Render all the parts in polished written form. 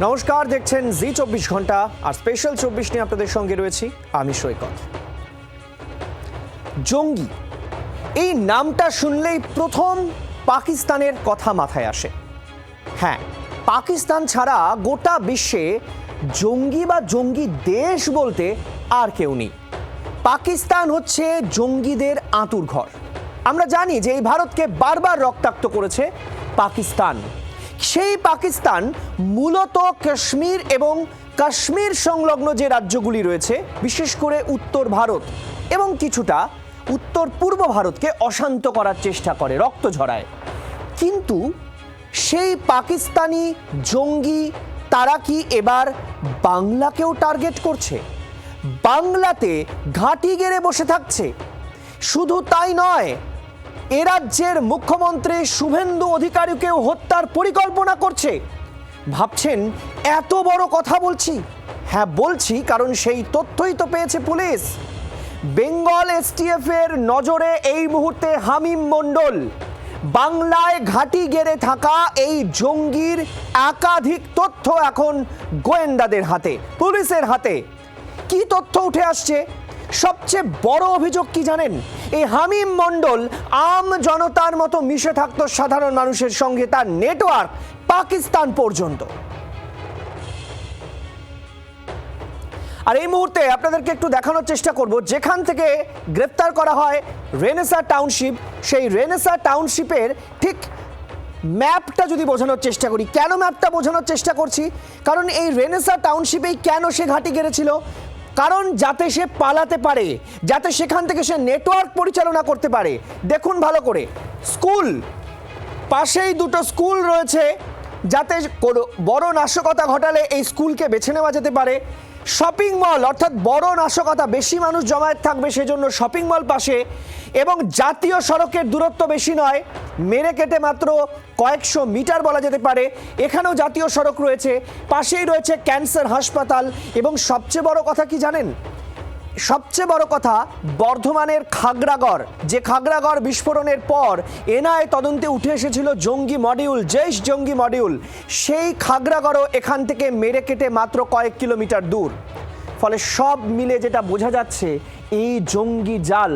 নমস্কার, দেখছেন জি 24 ঘন্টা আর স্পেশাল 24 নিয়ে আপনাদের সঙ্গে রয়েছি আমি সৈকত। জঙ্গি এই নামটা শুনলেই প্রথম পাকিস্তানের কথা মাথায় আসে। হ্যাঁ, পাকিস্তান ছাড়া গোটা বিশ্বে জঙ্গি বা জঙ্গি দেশ বলতে আর কেউ নেই। পাকিস্তান হচ্ছে জঙ্গিদের আঁতুড়ঘর। আমরা জানি যে এই ভারতকে বারবার রক্তাক্ত করেছে পাকিস্তান। সেই পাকিস্তান মূলত কাশ্মীর এবং কাশ্মীর সংলগ্ন যে রাজ্যগুলি রয়েছে, বিশেষ করে উত্তর ভারত এবং কিছুটা উত্তর পূর্ব ভারতকে অশান্ত করার চেষ্টা করে, রক্ত ঝরায়। কিন্তু সেই পাকিস্তানি জঙ্গি তারা কি এবার বাংলাকেও টার্গেট করছে? বাংলাতে ঘাঁটি গেড়ে বসে থাকছে? শুধু তাই নয়, এ রাজ্যের মুখ্যমন্ত্রী শুভেন্দু অধিকারীকেও হত্যার পরিকল্পনা করছে। ভাবছেন এত বড় কথা বলছি? হ্যাঁ বলছি, কারণ সেই তথ্যই তো পেয়েছে পুলিশ। বেঙ্গল এসটিএফ এর নজরে এই মুহূর্তে হামিম মণ্ডল। বাংলায় ঘাঁটি গেড়ে থাকা এই জঙ্গির একাধিক তথ্য এখন গোয়েন্দাদের হাতে, পুলিশের হাতে। কি তথ্য উঠে আসছে? সবচেয়ে বড় অভিযোগ কি জানেন? এই হামিম মণ্ডল আম জনতার মতো মিশে থাকতো সাধারণ মানুষের সঙ্গে, তার নেটওয়ার্ক পাকিস্তান পর্যন্ত। আর এই মুহূর্তে আপনাদেরকে একটু দেখানোর চেষ্টা করব, যেখান থেকে গ্রেফতার করা হয় রেনেসা টাউনশিপ, সেই রেনেসা টাউনশিপের ঠিক ম্যাপটা যদি বোঝানোর চেষ্টা করি। কেন ম্যাপটা বোঝানোর চেষ্টা করছি? কারণ এই রেনেসা টাউনশিপেই কেন সে ঘাঁটি গেড়েছিল? কারণ যাতে সে পালাতে পারে, যাতে সেখান থেকে সে নেটওয়ার্ক পরিচালনা করতে পারে। দেখুন ভালো করে, স্কুল পাশেই দুটো স্কুল রয়েছে, যাতে কোনো বড় নাশকতা ঘটালে এই স্কুলকে বেছে নেওয়া যেতে পারে। শপিং মল, অর্থাৎ বড় নাশকতা, বেশি মানুষ জমায়েত থাকবে সেজন্য শপিং মল পাশে, এবং জাতীয় সড়কের দূরত্ব বেশি নয়, মেরে কেটে মাত্র কয়েকশো মিটার বলা যেতে পারে। এখানেও জাতীয় সড়ক রয়েছে, পাশেই রয়েছে ক্যান্সার হাসপাতাল। এবং সবচেয়ে বড় কথা কি জানেন? সবচেয়ে বড় কথা, বর্ধমানের খাগড়াগড়, যে খাগড়াগড় বিস্ফোরণের পর এনআইএ তদন্তে উঠে এসেছিল জঙ্গি মডিউল, জৈশ জঙ্গি মডিউল, সেই খাগড়াগড়ও এখান থেকে মেরে কেটে মাত্র কয়েক কিলোমিটার দূর। ফলে সব মিলে যেটা বোঝা যাচ্ছে, এই জঙ্গি জাল,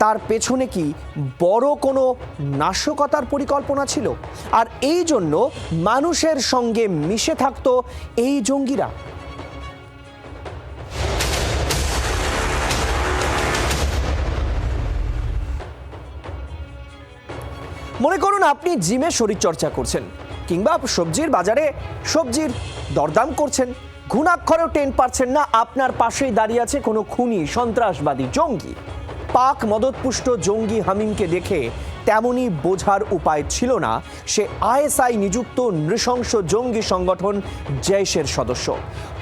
তার পেছনে কি বড় কোনো নাশকতার পরিকল্পনা ছিল? আর এই জন্য মানুষের সঙ্গে মিশে থাকতো এই জঙ্গিরা। মনে করুন আপনি জিমে শরীরচর্চা করছেন, কিংবা সবজির বাজারে সবজির দরদাম করছেন, ঘুণাক্ষরেও টেন পাচ্ছেন না আপনার পাশেই দাঁড়িয়ে আছে কোনো খুনি, সন্ত্রাসবাদী, জঙ্গি। পাক মদতপুষ্ট জঙ্গি হামিমকে দেখে তেমনই বোঝার উপায় ছিল না সে আইএসআই নিযুক্ত নৃশংস জঙ্গি সংগঠন জৈশের সদস্য।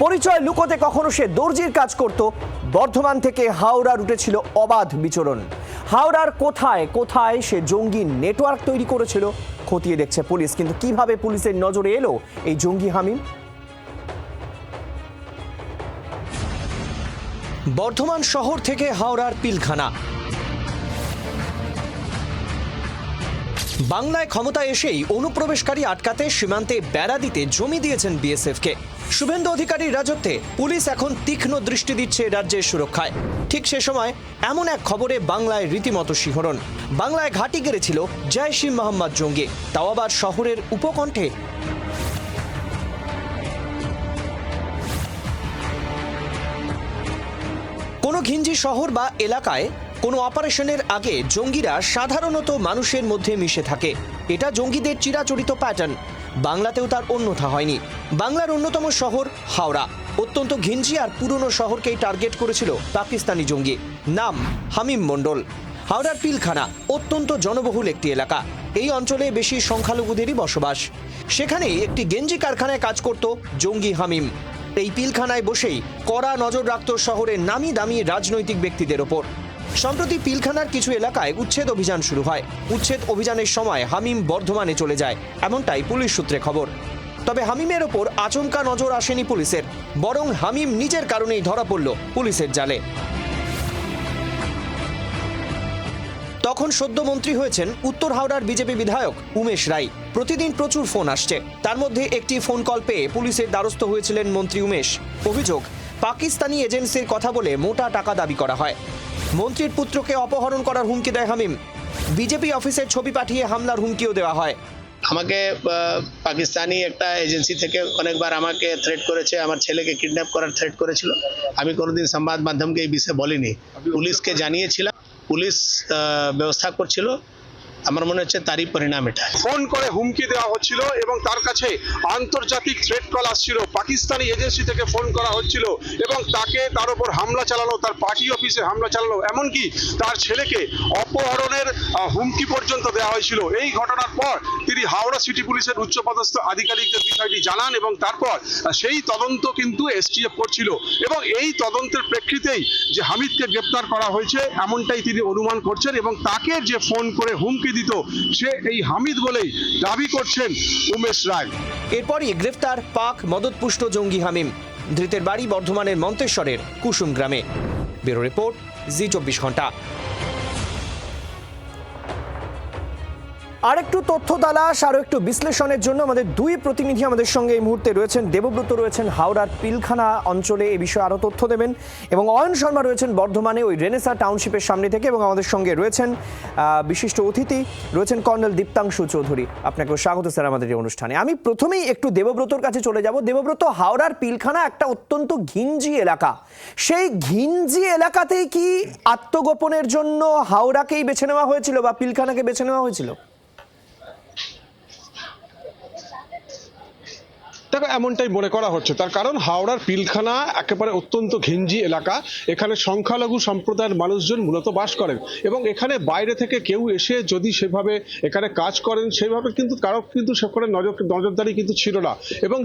পরিচয় লুকোতে কখনো সে দর্জির কাজ করত, বর্ধমান থেকে হাওড়া রুটে ছিল অবাধ বিচরণ। হাওড়ার কোথায় কোথায় সে জঙ্গি নেটওয়ার্ক তৈরি করেছিল খতিয়ে দেখছে পুলিশ। কিন্তু কিভাবে পুলিশের নজরে এলো এই জঙ্গি হামিম? বর্ধমান শহর থেকে হাওড়ার পিলখানা। বাংলায় ক্ষমতায় এসেই অনুপ্রবেশকারী আটকাতে সীমান্তে বেড়া দিতে জমি দিয়েছেন বিএসএফকে। শুভেন্দু অধিকারীর রাজত্বে পুলিশ এখন তীক্ষ্ণ দৃষ্টি দিচ্ছে রাজ্যের সুরক্ষায়। ঠিক সে সময় এমন এক খবরে বাংলায় রীতিমতো শিহরণ। বাংলায় ঘাঁটি গেড়েছিল জৈশ ই মোহাম্মদ জঙ্গি, তাও আবার শহরের উপকণ্ঠে। কোনো ঘিঞ্জি শহর বা এলাকায় কোনো অপারেশনের আগে জঙ্গিরা সাধারণত মানুষের মধ্যে মিশে থাকে। এটা জঙ্গিদের চিরাচরিত প্যাটার্ন। বাংলাতেও তার অন্যথা হয়নি। বাংলার অন্যতম শহর হাওড়া অত্যন্ত ঘিঞ্জি আর পুরনো শহরকেই টার্গেট করেছিল পাকিস্তানি জঙ্গি। নাম হামিম মণ্ডল। হাওড়ার পিলখানা অত্যন্ত জনবহুল একটি এলাকা। এই অঞ্চলে বেশি সংখ্যালঘুদেরই বসবাস। সেখানেই একটি গেঞ্জি কারখানায় কাজ করত জঙ্গি হামিম। এই পিলখানায় বসেই কড়া নজর রাখত শহরের নামি দামি রাজনৈতিক ব্যক্তিদের ওপর। সম্প্রতি পিলখানার কিছু এলাকায় উচ্ছেদ অভিযান শুরু হয়। উচ্ছেদ অভিযানের সময় হামিম বর্ধমানে চলে যায়, এমনটাই পুলিশ সূত্রে খবর। তবে হামিমের ওপর আচমকা নজর আসেনি পুলিশের, বরং হামিম নিজের কারণেই ধরা পড়ল পুলিশের জালে। তখন সদ্য মন্ত্রী হয়েছেন উত্তর হাওড়ার বিজেপি বিধায়ক উমেশ রায়। প্রতিদিন প্রচুর ফোন আসছে, তার মধ্যে একটি ফোন কল পেয়ে পুলিশের দ্বারস্থ হয়েছিলেন মন্ত্রী উমেশ। অভিযোগ, পাকিস্তানি এজেন্সির কথা বলে মোটা টাকা দাবি করা হয়। মন্ত্রীর পুত্রকে অপহরণ করার হুমকি দেয় হামিম। বিজেপি অফিসের ছবি পাঠিয়ে হামলার হুমকিও দেওয়া হয়। আমাকে পাকিস্তানি একটা এজেন্সি থেকে অনেকবার আমাকে থ্রেট করেছে, আমার ছেলেকে কিডন্যাপ করার থ্রেট করেছিল। আমি কোনোদিন সংবাদ মাধ্যমকে এই বিষয়ে বলিনি, পুলিশকে জানিয়েছিলাম, পুলিশ ব্যবস্থা করছিল। আমার মনে হচ্ছে তারই পরিণাম এটা। ফোন করে হুমকি দেওয়া হচ্ছিল এবং তার কাছে আন্তর্জাতিক থ্রেট কল আসছিল, পাকিস্তানি এজেন্সি থেকে ফোন করা হচ্ছিল এবং তার উপর হামলা চালানো, তার পার্টি অফিসে হামলা চালানো, এমনকি তার ছেলেকে অপহরণের হুমকি পর্যন্ত দেওয়া হয়েছিল। এই ঘটনার পর তিনি হাওড়া সিটি পুলিশের উচ্চপদস্থ আধিকারিকদের বিষয়টি জানান এবং তারপর সেই তদন্ত কিন্তু এসটিএফ করছিল এবং এই তদন্তের প্রেক্ষিতেই যে হামিদকে গ্রেপ্তার করা হয়েছে এমনটাই তিনি অনুমান করছেন এবং তাকে যে ফোন করে হুমকি দিত সে এই হামিদ বলেই দাবি করছেন উমেশ রায়। এরপরই গ্রেফতার পাক মদতপুষ্ট জঙ্গি হামিম। ধৃতের বাড়ি বর্ধমানের মন্তেশ্বরের কুসুম গ্রামে। ব্যুরো রিপোর্ট, জি24 ঘন্টা। আরেকটু তথ্য তালাশ, আরও একটু বিশ্লেষণের জন্য আমাদের দুই প্রতিনিধি আমাদের সঙ্গে এই মুহূর্তে রয়েছেন। দেবব্রত রয়েছেন হাওড়ার পিলখানা অঞ্চলে, এ বিষয়ে আরও তথ্য দেবেন, এবং অয়ন শর্মা রয়েছেন বর্ধমানে ওই রেনেসা টাউনশিপের সামনে থেকে, এবং আমাদের সঙ্গে রয়েছেন বিশিষ্ট অতিথি রয়েছেন কর্নেল দীপ্তাংশু চৌধুরী। আপনাকেও স্বাগত স্যার আমাদের এই অনুষ্ঠানে। আমি প্রথমেই একটু দেবব্রতর কাছে চলে যাব। দেবব্রত, হাওড়ার পিলখানা একটা অত্যন্ত ঘিঞ্জি এলাকা, সেই ঘিঞ্জি এলাকাতেই কি আত্মগোপনের জন্য হাওড়াকেই বেছে নেওয়া হয়েছিল বা পিলখানাকে বেছে নেওয়া হয়েছিল? দেখো, এমনটাই মনে করা হচ্ছে। তার কারণ হাওড়ার পিলখানা একেবারে অত্যন্ত ঘিঞ্জি এলাকা, এখানে সংখ্যালঘু সম্প্রদায়ের মানুষজন মূলত বাস করেন এবং এখানে বাইরে থেকে কেউ এসে যদি সেভাবে এখানে কাজ করেন সেভাবে কিন্তু কারো কিন্তু সেখানে নজরদারি কিন্তু ছিল না। এবং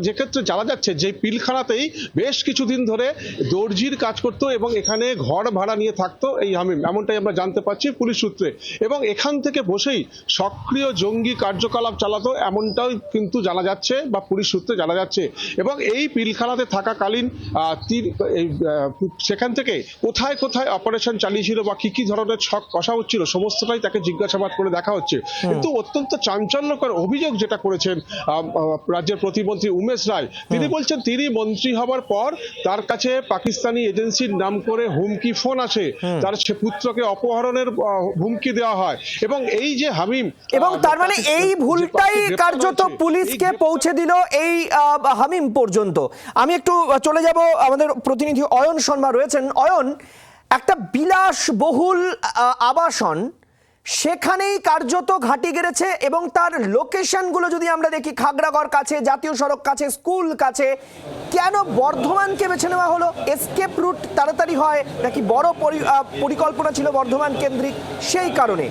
যেক্ষেত্রে জানা যাচ্ছে যে পিলখানাতেই বেশ কিছুদিন ধরে দর্জির কাজ করতো এবং এখানে ঘর ভাড়া নিয়ে থাকতো এই হামিম, এমনটাই আমরা জানতে পারছি পুলিশ সূত্রে। এবং এখান থেকে বসেই সক্রিয় জঙ্গি কার্যকলাপ চালাতো এমনটাই কিন্তু জানা যাচ্ছে বা পুলিশ সূত্রে জানা যাচ্ছে। এবং এই পিলখানাতে থাকাকালীন সেখান থেকে কোথায় কোথায় অপারেশন চালিয়েছিল বা কি কি ধরনের ছক কষা হচ্ছিল সমস্তটাই তাকে জিজ্ঞাসাবাদ করে দেখা হচ্ছে। কিন্তু অত্যন্ত চাঞ্চল্যকর অভিযোগ যেটা করেছেন রাজ্যের প্রতিমন্ত্রী উমেশ রায়, তিনি বলছেন তিনি মন্ত্রী হবার পর তার কাছে পাকিস্তানি এজেন্সির নাম করে হুমকি ফোন আসে, তার সে পুত্রকে অপহরণের হুমকি দেওয়া হয়। এবং এই যে হামিম, এবং তার মানে এই ভুলটাই কার্যত পুলিশকে পৌঁছে দিল এই হামিম পর্যন্ত। আমি একটু চলে যাব, আমাদের প্রতিনিধি অয়ন শর্মা রয়েছেন। অয়ন, একটা বিলাসবহুল আবাসন, সেখানেই কার্যত ঘাঁটি গেড়েছে এবং তার লোকেশনগুলো যদি আমরা দেখি, খাগড়াগড় কাছে, জাতীয় সড়ক কাছে, স্কুল কাছে, কেন বর্ধমানকে বেছে নেওয়া হলো? এসকেপ রুট তাড়াতাড়ি হয় নাকি বড় পরিকল্পনা ছিল বর্ধমান কেন্দ্রিক, সেই কারণে?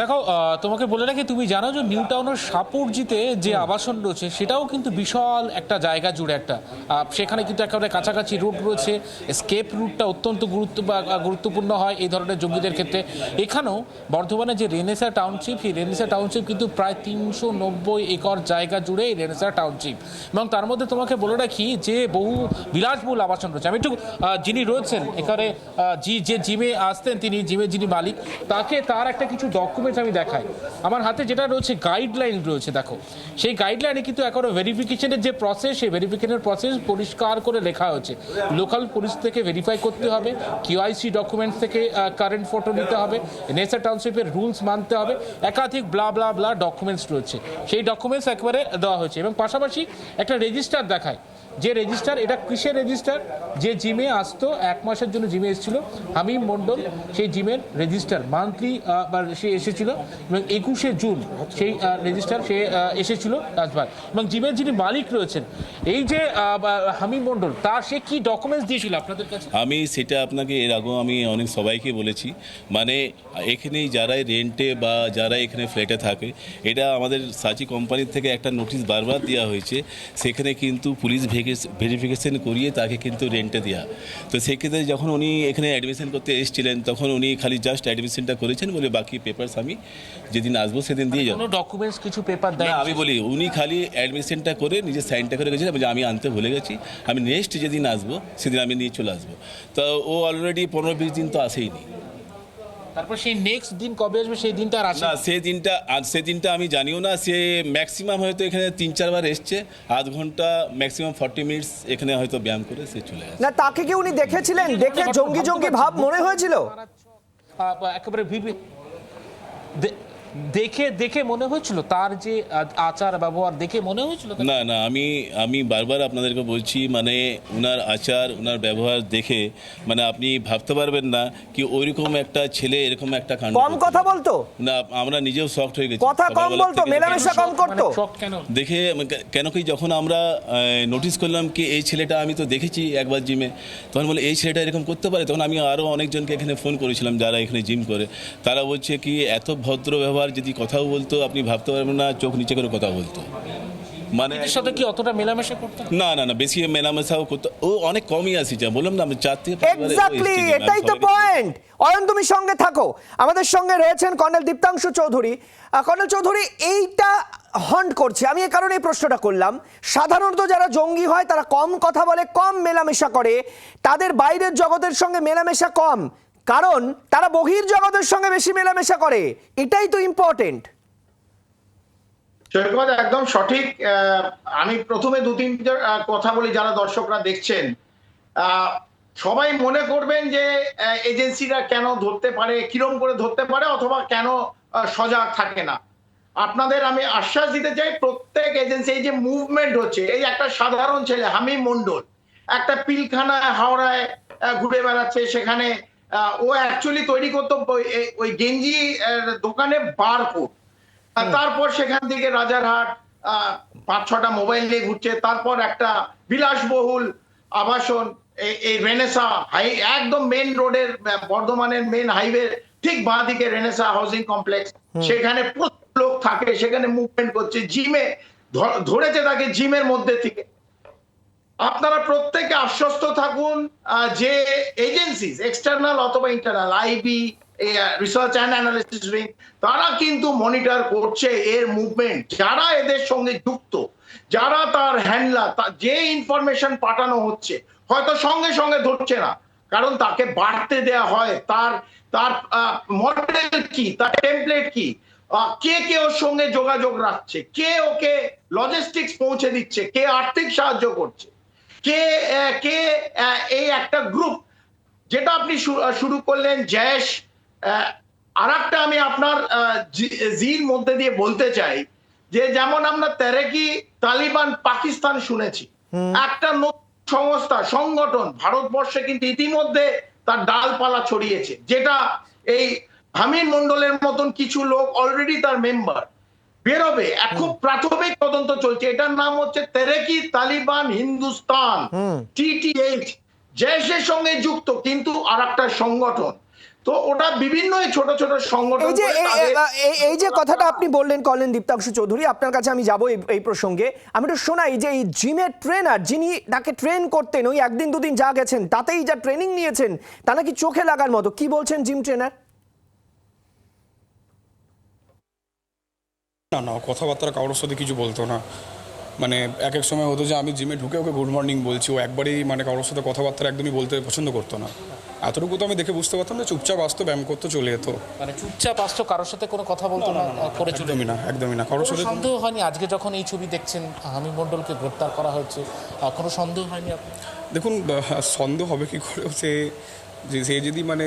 দেখো, তোমাকে বলে রাখি, তুমি জানো যে নিউ টাউনের সাপুরজিতে যে আবাসন রয়েছে সেটাও কিন্তু বিশাল একটা জায়গা জুড়ে একটা, সেখানে কিন্তু একেবারে কাছাকাছি রুট রয়েছে। স্কেপ রুটটা অত্যন্ত গুরুত্বপূর্ণ হয় এই ধরনের জঙ্গিদের ক্ষেত্রে। এখানেও বর্ধমানে যে রেনেসা টাউনশিপ, সেই রেনেসা টাউনশিপ কিন্তু প্রায় 390 একর জায়গা জুড়ে এই রেনেসা টাউনশিপ, এবং তার মধ্যে তোমাকে বলে রাখি যে বহু বিলাসবহুল আবাসন রয়েছে। আমি একটু যিনি রয়েছেন এখানে, যে জিমে আসতেন, তিনি জিমের যিনি মালিক, তার একটা কিছু ডকুমেন্টস আমি দেখাই। আমার হাতে যেটা রয়েছে গাইডলাইন রয়েছে, দেখো সেই গাইডলাইনে কিন্তু এখনো ভেরিফিকেশনের যে প্রসেস, সেই ভেরিফিকেশনের প্রসেস পরিষ্কার করে লেখা হয়েছে। লোকাল পুলিশ থেকে ভেরিফাই করতে হবে, কিউআইসি ডকুমেন্টস থেকে কারেন্ট ফটো নিতে হবে, নেসার টাউনশিপের রুলস মানতে হবে, একাধিক ব্লা ব্লা ব্লা ডকুমেন্টস রয়েছে। সেই ডকুমেন্টস একবারে দেওয়া হয়েছে এবং পাশাপাশি একটা রেজিস্টার দেখায়, যে রেজিস্টার, এটা কিসের রেজিস্টার? যে জিমে আসতো, 1 মাসের জন্য জিমে এসেছিল হামিম মণ্ডল, সেই জিমের রেজিস্টার মান্থলি সে এসেছিল এবং 21শে জুন সেই রেজিস্টার সে এসেছিল আসবার। এবং জিমের যিনি মালিক রয়েছেন এই যে হামিম মণ্ডল, তার সে কি ডকুমেন্টস দিয়েছিল আপনাদের কাছে? আমি সেটা আপনাকে এর আগেও আমি অনেক সবাইকে বলেছি, মানে এখানে যারা রেন্টে বা যারা এখানে ফ্ল্যাটে থাকে, এটা আমাদের সাচি কোম্পানির থেকে একটা নোটিশ বারবার দেওয়া হয়েছে, সেখানে কিন্তু পুলিশ ভেরিফিকেশন করিয়ে তাকে কিন্তু রেন্টে দেওয়া। তো সেক্ষেত্রে যখন উনি এখানে অ্যাডমিশন করতে এসেছিলেন তখন উনি খালি জাস্ট অ্যাডমিশনটা করেছেন বলে বাকি পেপারস আমি যেদিন আসবো সেদিন দিয়ে যাবো। কোনো ডকুমেন্টস কিছু পেপার দেয় না, আমি বলি উনি খালি অ্যাডমিশনটা করে নিজের সাইনটা করে গেছিলেন যে আমি আনতে ভুলে গেছি, আমি নেক্সট যেদিন আসবো সেদিন আমি নিয়ে চলে আসবো। তো ও অলরেডি 15-20 দিন তো আসেইনি। তারপর সেই নেক্সট দিন কবে আসবে সেই দিনটা আর আসে না, সেদিনটা আমি জানিও না। সে ম্যাক্সিমাম হয়তো এখানে 3-4 বার এসছে, আধ ঘন্টা ম্যাক্সিমাম 40 মিনিটস এখানে হয়তো ব্যায়াম করে সে চলে গেছে। না, তাকে কি উনি দেখেছিলেন? দেখে জঙ্গি জঙ্গি ভাব মনে হয়েছিল? একেবারে দেখে মনে হয়েছিল তার যে আচার ব্যবহার দেখে মনে হয়েছিল? না না, আমি বারবার আপনাদেরকে বলছি, মানে ওনার আচার ওনার ব্যবহার দেখে মানে আপনি ভাবতে পারবেন না কি ওইরকম একটা ছেলে এরকম একটা কাণ্ড কম কথা বলতো না। আমরা নিজেও শকড হয়ে গেছি, কথা কম বলতো, মেলামেশা কম করতো দেখে। কেন কি যখন আমরা নোটিস করলাম কি এই ছেলেটা আমি তো দেখেছি একবার জিমে, তখন বলে এই ছেলেটা এরকম করতে পারে। তখন আমি আরও অনেকজনকে এখানে ফোন করেছিলাম যারা এখানে জিম করে, তারা বলছে কি এত ভদ্র ব্যবহার, যদি কথাও বলতো আপনি ভাবতে পারবেন না চোখ নিচে করে কথা বলতো। মানে এর সাথে কি অতটা মেলামেশা করতো না? না না, বেশি মেলামেশাও করতো ও, অনেক কমই আসি, যা বললাম না আমি 4 থেকে 5 বার এক্স্যাক্টলি, এটাই তো পয়েন্ট। অয়ন, তুমি সঙ্গে থাকো, আমাদের সঙ্গে রয়েছেন কর্নেল দীপ্তাংশু চৌধুরী। কর্নেল চৌধুরী, এইটা হন্ট করছে, আমি এই কারণে এই প্রশ্নটা করলাম। সাধারণত যারা জঙ্গি হয় তারা কম কথা বলে, কম মেলামেশা করে, তাদের বাইরের জগতের সঙ্গে মেলামেশা কম, কারণ তারা বহির জগতের সঙ্গে বেশি মেলামেশা করে। এটাই তো ইম্পর্টেন্ট। সৈকত একদম সঠিক। আমি প্রথমে 2-3 কথা বলি, যারা দর্শকরা দেখছেন সবাই মনে করবেন যে এজেন্সিরা কেন ধরতে পারে, কিরম করে ধরতে পারে, অথবা কেন সজাগ থাকে না। আপনাদের আমি আশ্বাস দিতে চাই, প্রত্যেক এজেন্সি এই যে মুভমেন্ট হচ্ছে, এই একটা সাধারণ ছেলে হামিম মন্ডল একটা পিলখানায় হাওড়ায় ঘুরে বেড়াচ্ছে, সেখানে ও অ্যাকচুয়ালি তৈরি করতো ওই গেঞ্জি দোকানে বারকোড। তারপর সেখান থেকে রাজারহাট 5-6টা মোবাইল নিয়ে ঘুরছে, তারপর একটা বিলাসবহুল আবাসন এই রেনেসা একদম মেন রোডের, বর্ধমানের মেন হাইওয়ে ঠিক বাঁ দিকে রেনেসা হাউজিং কমপ্লেক্স, সেখানে প্রচুর লোক থাকে, সেখানে মুভমেন্ট করছে, জিমে ধরেছে তাকে জিমের মধ্যে থেকে। আপনারা প্রত্যেকে আশ্বস্ত থাকুন যে এজেন্সি এক্সটার্নাল অথবা internal, IB, research and analysis wing, তারা কিন্তু মনিটর করছে এর মুভমেন্ট। যারা এদের সঙ্গে যুক্ত, যারা তার হ্যান্ডলার, যে ইনফরমেশন পাঠানো হচ্ছে হয়তো সঙ্গে সঙ্গে ধরছে না, কারণ তাকে বাড়তে দেয়া হয় তার মডেল কি, তার টেমপ্লেট কি, কে ওর সঙ্গে যোগাযোগ রাখছে, কে ওকে লজিস্টিক্স পৌঁছে দিচ্ছে, কে আর্থিক সাহায্য করছে, কে এই একটা গ্রুপ যেটা আপনি শুরু করলেন জয়েশ। আর একটা আমি আপনার জির মধ্যে দিয়ে বলতে চাই যে যেমন আমরা তেহরিকে তালিবান পাকিস্তান শুনেছি, একটা নতুন সংগঠন ভারতবর্ষে কিন্তু ইতিমধ্যে তার ডালপালা ছড়িয়েছে, যেটা এই হামিদ মন্ডলের মতন কিছু লোক অলরেডি তার মেম্বার, বেরোবে। খুব প্রাথমিক তদন্ত চলছে, এটার নাম হচ্ছে তেহরিকে তালিবান হিন্দুস্তান, TTH, জয়েশের সঙ্গে যুক্ত কিন্তু আর একটা সংগঠন। তো ওটা বিভিন্ন ছোট ছোট সংগঠন। এই যে কথাটা আপনি বললেন কর্নেল দীপ্তাংশু চৌধুরী, আপনার কাছে আমি যাবো এই প্রসঙ্গে। আমি একটু শোনাই যে এই জিমের ট্রেনার যিনি তাকে ট্রেন করতেন, ওই 1-2 দিন যা গেছেন তাতেই যা ট্রেনিং নিয়েছেন তা নাকি চোখে লাগার মতো। কি বলছেন জিম ট্রেনার? না, কথাবার্তা কারোর সাথে কিছু বলতো না। মানে এক এক সময় হতো যে আমি জিমে ঢুকে ওকে গুড মর্নিং বলছি, ও একবারেই মানে কারোর সাথে কথাবার্তা একদমই বলতে পছন্দ করতো না। এতটুকু তো আমি দেখে বুঝতে পারতাম যে চুপচাপ আসতো, ব্যায়াম করতে চলে যেত। মানে চুপচাপ আসতো, কারোর সাথে কোনো কথা বলতো না, করে চলে? একদমই না। কারোর সাথে সন্দেহ হয়নি আজকে যখন এই ছবি দেখছেন হামিদ মন্ডলকে গ্রেপ্তার করা হয়েছে, কোনো সন্দেহ হয়নি আপনার? দেখুন, সন্দেহ হবে কি করে, সে যদি মানে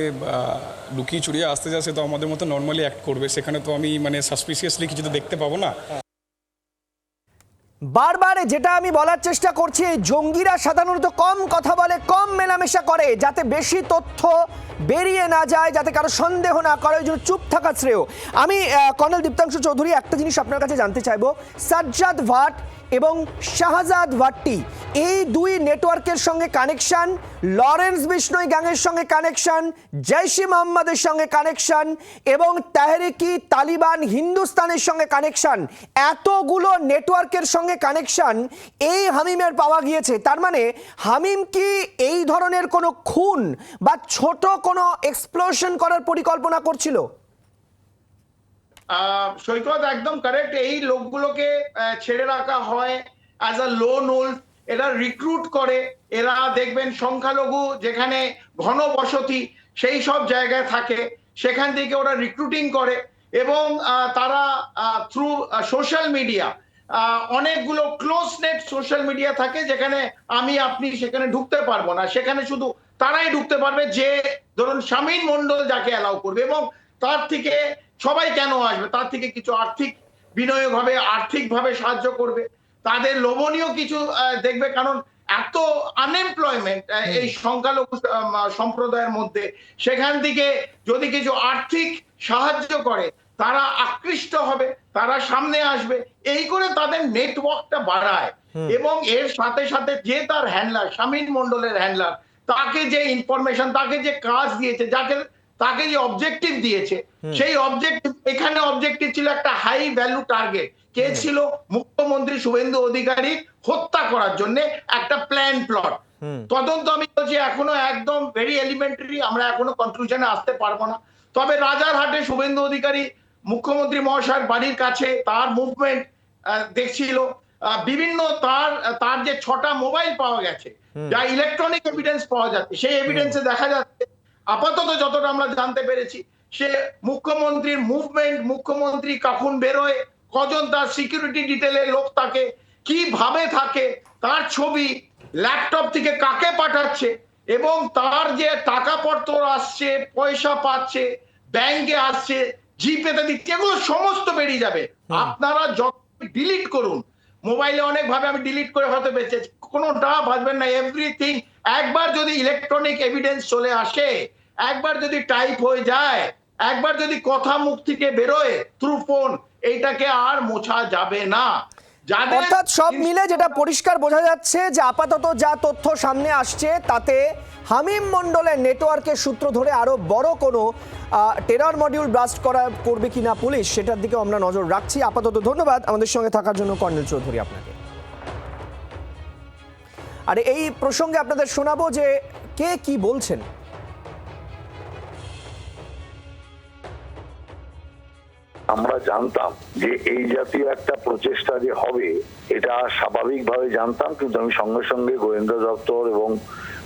লুকিয়ে চুরিয়ে আসতে যায়, সে তো আমাদের মতো নর্মালি অ্যাক্ট করবে, সেখানে তো আমি মানে সাসপিসিয়াসলি কিছু তো দেখতে পাবো না। বারবার যেটা আমি বলার চেষ্টা করছি, জঙ্গিরা সাধারণত কম কথা বলে, কম মেলামেশা করে, যাতে বেশি তথ্য বেরিয়ে না যায়, যাতে কারো সন্দেহ না করে, ওই জন্য চুপ থাকা শ্রেয়। আমি কর্নেল দীপ্তাংশু চৌধুরী একটা জিনিস আপনার কাছে জানতে চাইবো, সাজ্জাদ ভাট এবং শাহজাদ ভাট্টি, এই দুই নেটওয়ার্কের সঙ্গে কানেকশন, লরেন্স বিষ্ণই গ্যাংয়ের সঙ্গে কানেকশন, জৈশ-ই মোহাম্মদের সঙ্গে কানেকশন এবং তেহরিকে তালিবান হিন্দুস্তানের সঙ্গে কানেকশন, এতগুলো নেটওয়ার্কের সঙ্গে কানেকশন এই হামিমের পাওয়া গিয়েছে। তার মানে হামিম কি এই ধরনের কোনো খুন বা ছোট কোনো এক্সপ্লোশন করার পরিকল্পনা করছিল? সৈকত একদম কারেক্ট। এই লোকগুলোকে ছেড়ে রাখা হয় অ্যাজ আ লোন উলফ। এরা রিক্রুট করে, এরা দেখবেন সংখ্যালঘু যেখানে ঘনবসতি সেই সব জায়গায় থাকে, সেখান থেকে ওরা রিক্রুটিং করে এবং তারা থ্রু সোশ্যাল মিডিয়া, অনেকগুলো ক্লোজ নেট সোশ্যাল মিডিয়া থাকে যেখানে আমি আপনি সেখানে ঢুকতে পারবো না, সেখানে শুধু তারাই ঢুকতে পারবে যে ধরুন শামীম মন্ডল যাকে অ্যালাউ করবে, এবং তার থেকে সবাই কেন আসবে, তার থেকে কিছু আর্থিক বিনিয়োগ হবে, আর্থিকভাবে সাহায্য করবে, তাদের লোভনীয় কিছু দেখবে, কারণ এত আনএমপ্লয়মেন্ট এই সংখ্যালঘু সম্প্রদায়ের মধ্যে, সেখান থেকে যদি কিছু আর্থিক সাহায্য করে তারা আকৃষ্ট হবে, তারা সামনে আসবে, এই করে তাদের নেটওয়ার্কটা বাড়ায়। এবং এর সাথে সাথে যে তার হ্যান্ডলার, শামীম মন্ডলের হ্যান্ডলার, তাকে যে ইনফরমেশন, তাকে যে কাজ দিয়েছে, তাকে যে অবজেক্টিভ দিয়েছে, সেই অবজেক্টিভ, এখানে অবজেক্টিভ ছিল একটা হাই ভ্যালু টার্গেট। কে ছিল? মুখ্যমন্ত্রী শুভেন্দু অধিকারী হত্যা করার জন্য একটা প্ল্যান প্লট। তদন্ত আমি বলছি এখনো একদম ভেরি এলিমেন্টারি, আমরা এখনো কনক্লুশনে আসতে পারবো না। তবে রাজারহাটে শুভেন্দু অধিকারী মুখ্যমন্ত্রী মহাশয়ের বাড়ির কাছে তার মুভমেন্ট দেখছিল, বিভিন্ন তার যে 6টা মোবাইল পাওয়া গেছে, যা ইলেকট্রনিক এভিডেন্স পাওয়া যাচ্ছে, সেই এভিডেন্সে দেখা যাচ্ছে আপাতত যতটা আমরা জানতে পেরেছি, সে মুখ্যমন্ত্রীর মুভমেন্ট, মুখ্যমন্ত্রী কখন বেরোয়, কজন তার সিকিউরিটি ডিটেলের লোক থাকে, কিভাবে থাকে, তার ছবি ল্যাপটপ থেকে কাকে পাঠাচ্ছে, এবং তার যে টাকাপত্র আসছে, পয়সা পাচ্ছে, ব্যাংকে আসছে, জিপেতে দিচ্ছে, এগুলো সমস্ত বেরিয়ে যাবে। আপনারা যত ডিলিট করুন, মোবাইলে অনেকভাবে আমি ডিলিট করে হয়তো বেঁচে, কোনোটা ভাববেন না, এভরিথিং একবার যদি ইলেকট্রনিক এভিডেন্স চলে আসে, একবার যদি টাইপ হয়ে যায়, একবার যদি কথা মুখ থেকে বেরোয় থ্রু ফোন, এইটাকে আর মোছা যাবে না। অর্থাৎ সব মিলে যেটা পরিষ্কার বোঝা যাচ্ছে যে আপাতত যা তথ্য সামনে আসছে তাতে শামীম মন্ডলের নেটওয়ার্কের সূত্র ধরে আরো বড় কোনো টেরর মডিউল ব্লাস্ট করবে কিনা পুলিশ, সেটার দিকে আমরা নজর রাখছি। আপাতত ধন্যবাদ আমাদের সঙ্গে থাকার জন্য কর্নেল চৌধুরী আপনাকে। আর এই প্রসঙ্গে আপনাদের শোনাবো যে কে কি বলছেন। আমরা জানতাম যে এই জাতীয় একটা প্রচেষ্টা যে হবে, এটা স্বাভাবিকভাবে জানতাম, কিন্তু আমি সঙ্গে সঙ্গে গোয়েন্দা দপ্তর এবং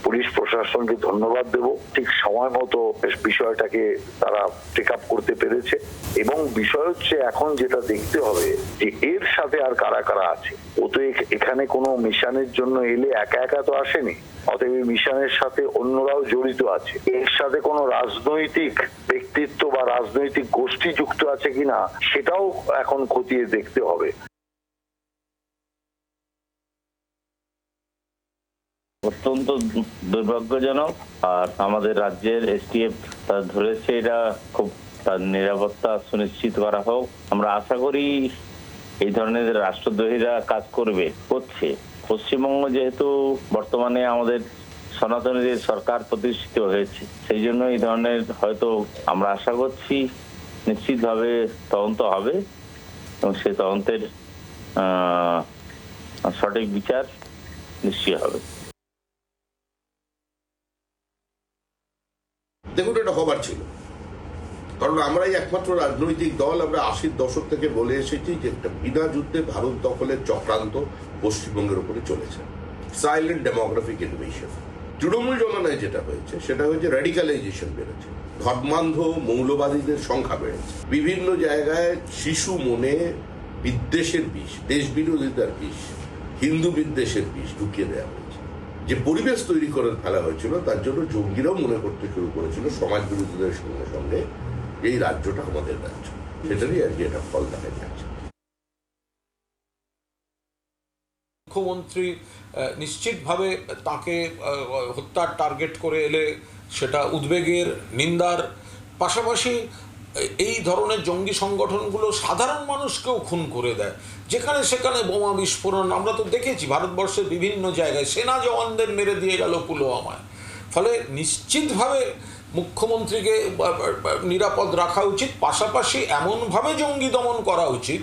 পুলিশ প্রশাসনকে ধন্যবাদ দেব। ঠিক সময় মতো বিষয়টাকে তারা টেক আপ করতে পেরেছে, এবং বিষয় হচ্ছে এখন যেটা দেখতে হবে যে এর সাথে আর কারা কারা আছে। ও তো এখানে কোনো মিশনের জন্য এলে একা একা তো আসেনি, অতএব এই মিশনের সাথে অন্যরাও জড়িত আছে। এর সাথে কোনো রাজনৈতিক ব্যক্তিত্ব বা রাজনৈতিক গোষ্ঠী যুক্ত আছে কিনা সেটাও এখন খতিয়ে দেখতে হবে। অত্যন্ত দুর্ভাগ্যজনক, আর আমাদের রাজ্যের এসটিএফ ধরেছে, এটা খুব তার নিরাপত্তা সুনিশ্চিত করা হোক। আমরা আশা করি এই ধরনের রাষ্ট্রদ্রোহীরা কাজ করছে। পশ্চিমবঙ্গ যেহেতু বর্তমানে আমাদের সনাতনীদের সরকার প্রতিষ্ঠিত হয়েছে, সেই জন্য এই ধরনের হয়তো আমরা আশা করছি নিশ্চিতভাবে তদন্ত হবে এবং সেই তদন্তের সঠিক বিচার নিশ্চিত হবে। দেখুন, এটা হবার ছিল, কারণ আমরাই একমাত্র রাজনৈতিক দল, আমরা 80-র দশক থেকে বলে এসেছি যে একটা বিনা যুদ্ধে ভারত দখলের চক্রান্ত পশ্চিমবঙ্গের উপরে চলেছে। Silent demographic invasion. তৃণমূল জমানায় যেটা হয়েছে সেটা হচ্ছে র্যাডিক্যালাইজেশন বেড়েছে, ধর্মান্ধ মৌলবাদীদের সংখ্যা বেড়েছে, বিভিন্ন জায়গায় শিশু মনে বিদ্বেষের বিষ, দেশ বিরোধিতার বিষ, হিন্দু বিদ্বেষের বিষ ঢুকিয়ে দেওয়া হয়েছে। যে পরিবেশ তৈরি করে ফেলা হয়েছিল তার জন্য জঙ্গিরাও মনে করতে শুরু করেছিল সমাজ বিরোধীদের সঙ্গে সঙ্গে এই রাজ্যটা আমাদের রাজ্য, সেটারই আর কি এটা ফল দেখা যাচ্ছে। মুখ্যমন্ত্রী নিশ্চিতভাবে তাকে হত্যার টার্গেট করে এলে সেটা উদ্বেগের, নিন্দার পাশাপাশি এই ধরনের জঙ্গি সংগঠনগুলো সাধারণ মানুষকেও খুন করে দেয়, যেখানে সেখানে বোমা বিস্ফোরণ আমরা তো দেখেছি ভারতবর্ষের বিভিন্ন জায়গায়, সেনা জওয়ানদের মেরে দিয়ে গেল পুলওয়ামায়। ফলে নিশ্চিতভাবে মুখ্যমন্ত্রীকে নিরাপদ রাখা উচিত, পাশাপাশি এমনভাবে জঙ্গি দমন করা উচিত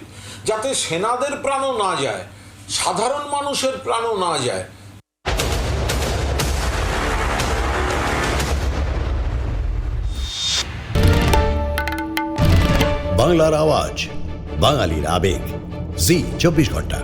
যাতে সেনাদের প্রাণও না যায়, সাধারণ মানুষের প্রাণও না যায়। বাংলার আওয়াজ, বাঙালির আবেগ, জি 24 ঘন্টা।